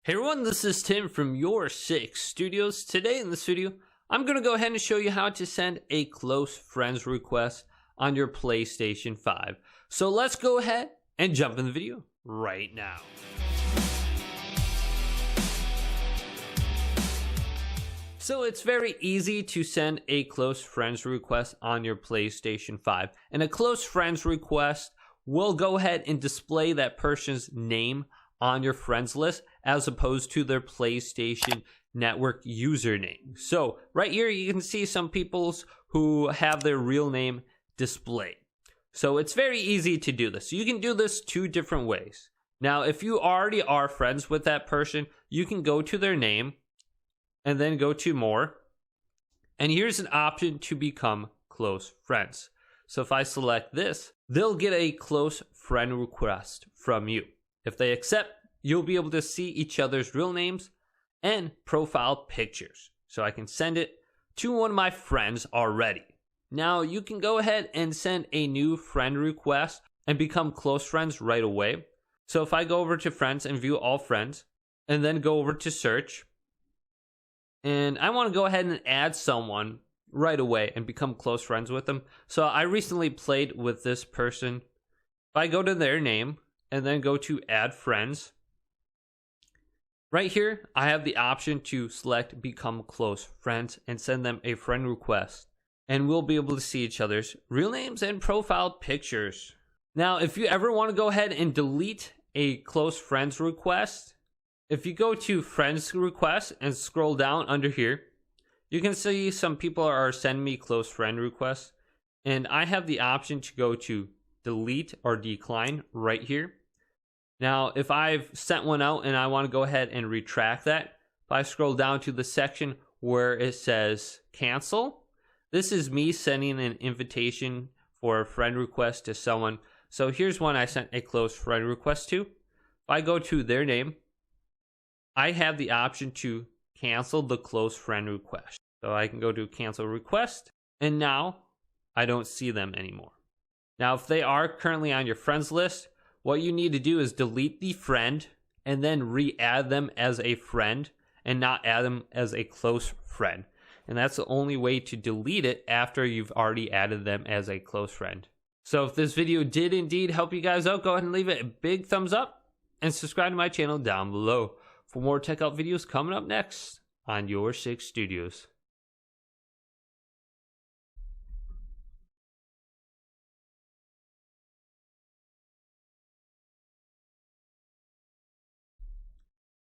Hey everyone, this is Tim from YourSixStudios. Today in this video, I'm going to go ahead and show you how to send a close friends request on your PlayStation 5. So let's go ahead and jump in the video right now. So it's very easy to send a close friends request on your PlayStation 5. And a close friends request will go ahead and display that person's name on your friends list as opposed to their PlayStation Network username. So right here you can see some people's who have their real name displayed. So it's very easy to do this. So you can do this two different ways. Now if you already are friends with that person, you can go to their name and then go to more. And here's an option to become close friends. So if I select this, they'll get a close friend request from you. If they accept, you'll be able to see each other's real names and profile pictures. So I can send it to one of my friends already. Now you can go ahead and send a new friend request and become close friends right away. So if I go over to friends and view all friends and then go over to search, and I want to go ahead and add someone right away and become close friends with them. So I recently played with this person. If I go to their name and then go to add friends, right here I have the option to select become close friends and send them a friend request, and we'll be able to see each other's real names and profile pictures. Now if you ever want to go ahead and delete a close friends request, if you go to friends requests and scroll down under here, you can see some people are sending me close friend requests, and I have the option to go to delete or decline right here. Now if I've sent one out and I want to go ahead and retract that, if I scroll down to the section where it says cancel, this is me sending an invitation for a friend request to someone. So here's one I sent a close friend request to. If I go to their name, I have the option to cancel the close friend request. So I can go to cancel request, and now I don't see them anymore. Now if they are currently on your friends list, what you need to do is delete the friend and then re-add them as a friend and not add them as a close friend. And that's the only way to delete it after you've already added them as a close friend. So if this video did indeed help you guys out, go ahead and leave it a big thumbs up and subscribe to my channel down below for more tech out videos coming up next on YourSixStudios.